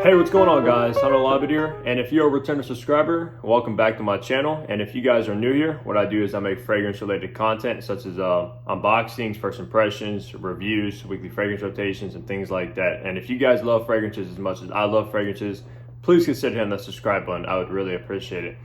Hey, what's going on, guys? Hunter here, and if you're a returning subscriber, welcome back to my channel. And if you guys are new here, what I do is I make fragrance related content such as unboxings, first impressions, reviews, weekly fragrance rotations, and things like that. And if you guys love fragrances as much as I love fragrances, please consider hitting the subscribe button. I would really appreciate it.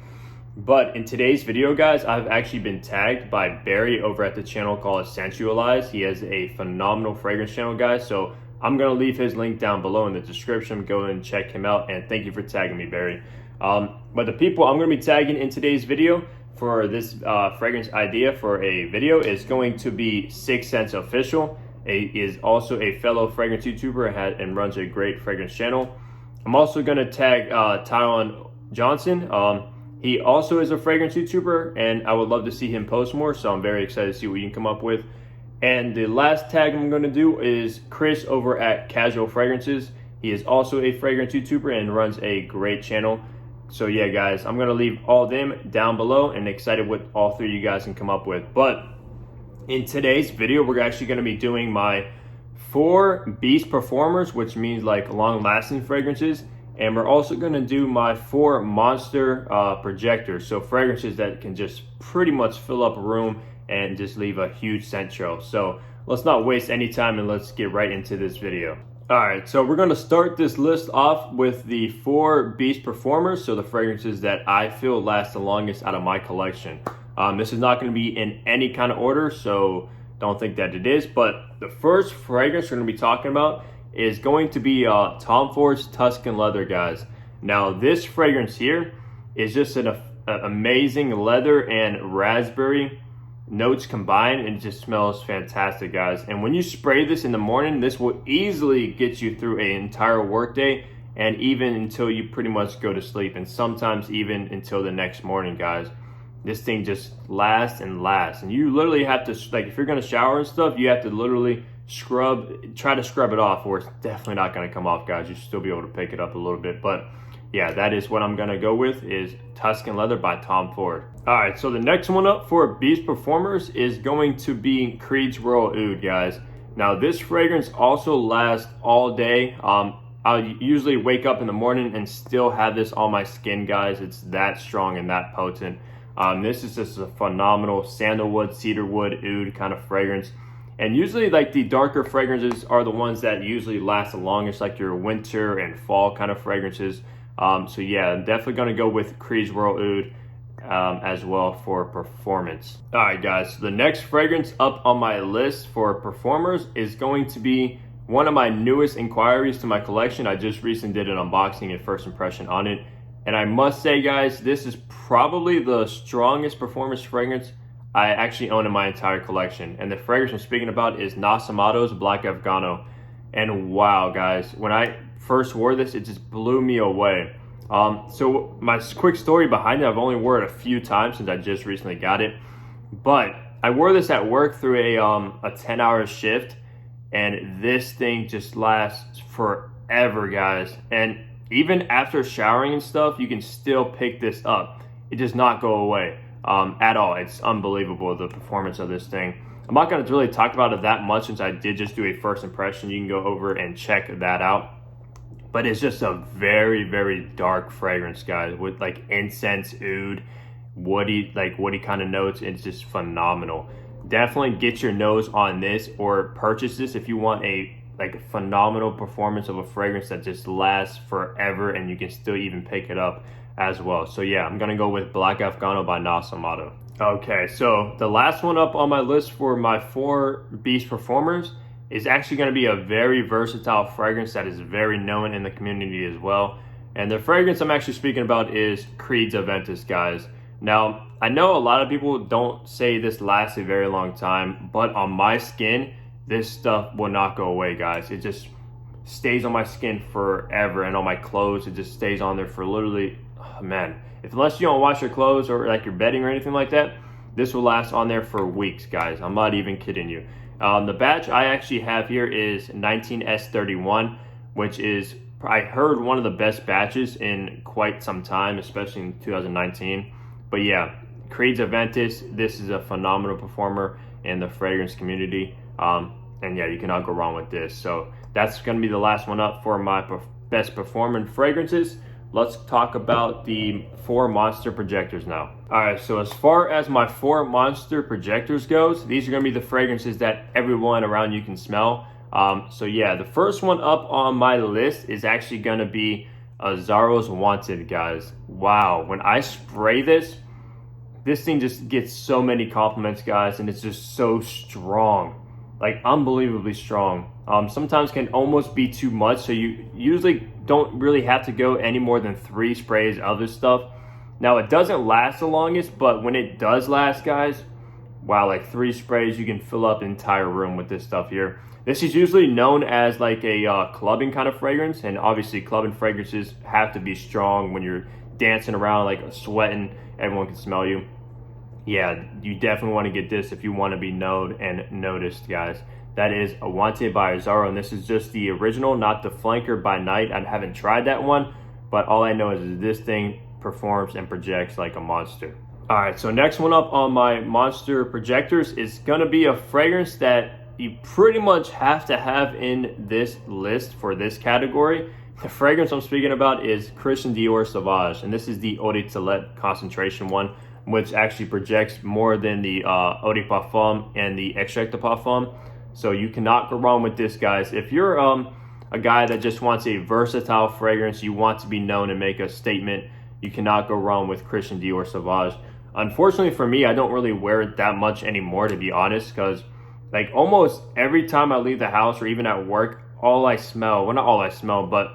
But in today's video, guys, I've actually been tagged by Barry over at the channel called Sensualize. He has a phenomenal fragrance channel, guys. So I'm going to leave his link down below in the description. Go and check him out, and thank you for tagging me, Barry. But the people I'm going to be tagging in today's video for this fragrance idea for a video is going to be 6 Sense Official. He is also a fellow fragrance YouTuber and runs a great fragrance channel. I'm also going to tag Tyron Johnson. He also is a fragrance YouTuber, and I would love to see him post more, so I'm very excited to see what you can come up with. And the last tag I'm going to do is Chris over at Casual Fragrances. He is also a fragrance YouTuber and runs a great channel. So yeah, guys, I'm going to leave all of them down below, and excited what all three of you guys can come up with. But in today's video, we're actually going to be doing my 4 Beast Performers, which means like long-lasting fragrances. And we're also going to do my 4 Monster Projectors. So fragrances that can just pretty much fill up a room and just leave a huge scent trail. So let's not waste any time and let's get right into this video. All right, so we're going to start this list off with the 4 Beast Performers. So the fragrances that I feel last the longest out of my collection. This is not going to be in any kind of order, so don't think that it is. But the first fragrance we're going to be talking about is going to be Tom Ford's Tuscan Leather, guys. Now this fragrance here is just an amazing leather and raspberry notes combined, and it just smells fantastic, guys. And when you spray this in the morning, this will easily get you through an entire workday, and even until you pretty much go to sleep, and sometimes even until the next morning, guys. This thing just lasts and lasts, and you literally have to, like, if you're gonna shower and stuff, you have to literally try to scrub it off, or it's definitely not going to come off, guys. You should still be able to pick it up a little bit, but yeah, that is what I'm going to go with, is Tuscan Leather by Tom Ford. All right, so the next one up for Beast Performers is going to be Creed's Royal Oud, guys. Now this fragrance also lasts all day. I'll usually wake up in the morning and still have this on my skin, guys. It's that strong and that potent. This is just a phenomenal sandalwood, cedarwood, oud kind of fragrance. And usually, like, the darker fragrances are the ones that usually last the longest, like your winter and fall kind of fragrances. So yeah, I'm definitely going to go with Creed's Royal Oud as well for performance. All right, guys, so the next fragrance up on my list for performers is going to be one of my newest inquiries to my collection. I just recently did an unboxing and first impression on it. And I must say, guys, this is probably the strongest performance fragrance I actually own in my entire collection. And the fragrance I'm speaking about is Nasamato's Black Afghano. And wow, guys, when I first wore this, it just blew me away. So my quick story behind it, I've only worn it a few times since I just recently got it. But I wore this at work through a 10-hour shift, and this thing just lasts forever, guys. And even after showering and stuff, you can still pick this up. It does not go away. At all. It's unbelievable, the performance of this thing. I'm not going to really talk about it that much since I did just do a first impression. You can go over and check that out. But it's just a very, very dark fragrance, guys, with like incense, oud, woody kind of notes. It's just phenomenal. Definitely get your nose on this or purchase this if you want a phenomenal performance of a fragrance that just lasts forever and you can still even pick it up as well. So yeah, I'm gonna go with Black Afghano by Nasamato. Okay, so the last one up on my list for my 4 Beast Performers is actually gonna be a very versatile fragrance that is very known in the community as well. And the fragrance I'm actually speaking about is Creed's Aventus, guys. Now, I know a lot of people don't say this lasts a very long time, but on my skin, this stuff will not go away, guys. It just stays on my skin forever, and on my clothes, it just stays on there for literally, oh man, unless you don't wash your clothes or like your bedding or anything like that, this will last on there for weeks, guys. I'm not even kidding you. The batch I actually have here is 19S31, which is, I heard, one of the best batches in quite some time, especially in 2019. But yeah, Creed's Aventus, this is a phenomenal performer in the fragrance community. And yeah, you cannot go wrong with this. So that's going to be the last one up for my best performing fragrances, let's talk about the 4 monster projectors now. All right, so as far as my 4 monster projectors goes, these are gonna be the fragrances that everyone around you can smell. So yeah, the first one up on my list is actually gonna be Zaharoff's Wanted, guys. Wow, when I spray this thing just gets so many compliments, guys, and it's just so strong, like unbelievably strong. Sometimes can almost be too much, so you usually don't really have to go any more than 3 sprays of this stuff. Now it doesn't last the longest, but when it does last, guys, wow, like 3 sprays, you can fill up an entire room with this stuff here. This is usually known as like a clubbing kind of fragrance, and obviously clubbing fragrances have to be strong. When you're dancing around like sweating, everyone can smell you. Yeah, you definitely want to get this if you want to be known and noticed, guys. That is a Wanted by Zaharoff, and this is just the original, not the flanker by night. I haven't tried that one, but all I know is this thing performs and projects like a monster. All right, so next one up on my monster projectors is gonna be a fragrance that you pretty much have to have in this list for this category. The fragrance I'm speaking about is Christian Dior Sauvage, and this is the Eau de Toilette concentration one, which actually projects more than the Eau de Parfum and the Extrait de Parfum. So you cannot go wrong with this, guys. If you're a guy that just wants a versatile fragrance, you want to be known and make a statement, you cannot go wrong with Christian Dior Sauvage. Unfortunately for me, I don't really wear it that much anymore, to be honest, because like almost every time I leave the house or even at work, all I smell, well, not all I smell, but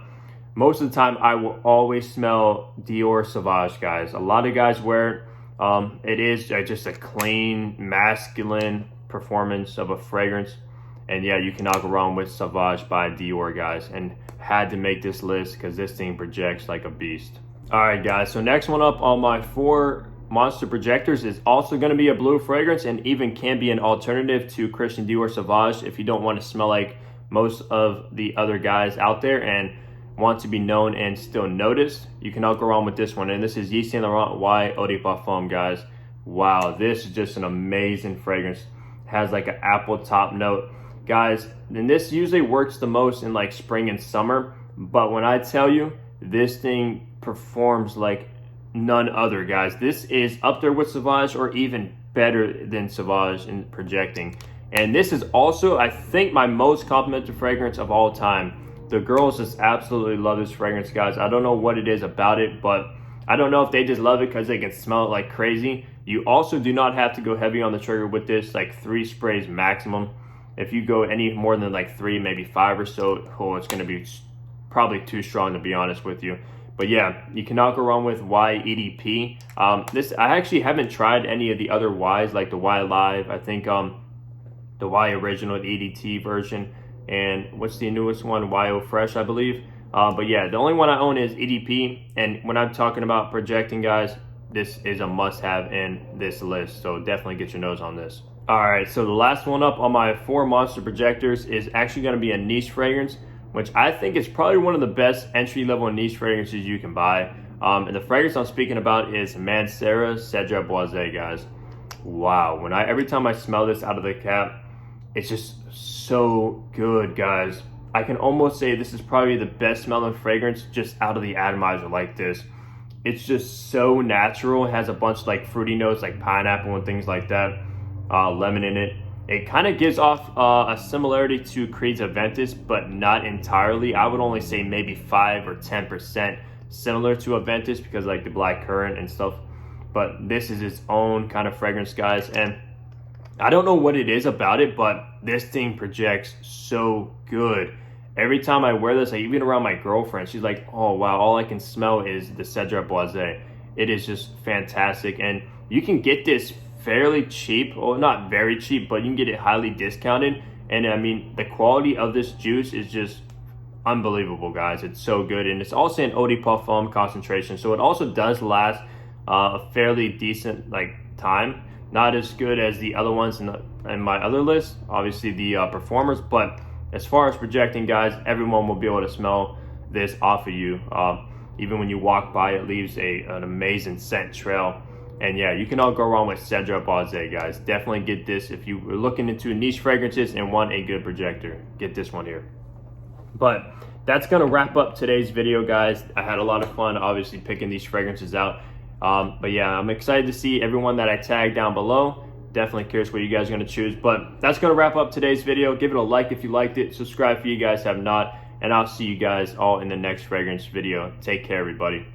most of the time I will always smell Dior Sauvage, guys. A lot of guys wear it. It is just a clean, masculine performance of a fragrance. And yeah, you cannot go wrong with Sauvage by Dior, guys. And had to make this list because this thing projects like a beast. All right, guys, so next one up on my 4 monster projectors is also going to be a blue fragrance, and even can be an alternative to Christian Dior Sauvage if you don't want to smell like most of the other guys out there and want to be known and still noticed. You cannot go wrong with this one, and this is Yves Saint Laurent Y Eau de Parfum, guys. Wow, this is just an amazing fragrance. Has like an apple top note, guys, and this usually works the most in like spring and summer, but when I tell you, this thing performs like none other, guys. This is up there with Sauvage or even better than Sauvage in projecting. And this is also, I think, my most complimented fragrance of all time. The girls just absolutely love this fragrance, guys. I don't know what it is about it, but I don't know if they just love it because they can smell it like crazy. You also do not have to go heavy on the trigger with this, like 3 sprays maximum. If you go any more than like 3, maybe 5 or so, oh, it's going to be probably too strong, to be honest with you. But yeah, you cannot go wrong with Y EDP. This, I actually haven't tried any of the other Ys, like the Y Live, I think the Y Original EDT version, and what's the newest one, YO Fresh, I believe. But yeah, the only one I own is EDP, and when I'm talking about projecting, guys, this is a must-have in this list, so definitely get your nose on this. All right, so the last one up on my 4 monster projectors is actually going to be a niche fragrance, which I think is probably one of the best entry-level niche fragrances you can buy. And the fragrance I'm speaking about is Mancera Cedra Boisé, guys. Wow, every time I smell this out of the cap, it's just so good, guys. I can almost say this is probably the best smelling fragrance just out of the atomizer like this. It's just so natural. It has a bunch of like fruity notes like pineapple and things like that, lemon in it. It kind of gives off a similarity to Creed's Aventus, but not entirely. I would only say maybe 5 or 10% similar to Aventus because like the black currant and stuff. But this is its own kind of fragrance, guys. And I don't know what it is about it, but this thing projects so good. Every time I wear this, like even around my girlfriend, she's like, oh wow, all I can smell is the Cedra Boisé. It is just fantastic. And you can get this fairly cheap, well, not very cheap, but you can get it highly discounted. And I mean, the quality of this juice is just unbelievable, guys. It's so good. And it's also an Eau de Parfum concentration, so it also does last a fairly decent like time. Not as good as the other ones in my other list, obviously the performers, but as far as projecting, guys, everyone will be able to smell this off of you. Even when you walk by, it leaves an amazing scent trail. And yeah, you can all go wrong with Cedra Boisé, guys. Definitely get this if you are looking into niche fragrances and want a good projector. Get this one here. But that's gonna wrap up today's video, guys. I had a lot of fun, obviously, picking these fragrances out. But yeah, I'm excited to see everyone that I tagged down below. Definitely curious what you guys are gonna choose. But that's gonna wrap up today's video. Give it a like if you liked it. Subscribe if you guys have not. And I'll see you guys all in the next fragrance video. Take care, everybody.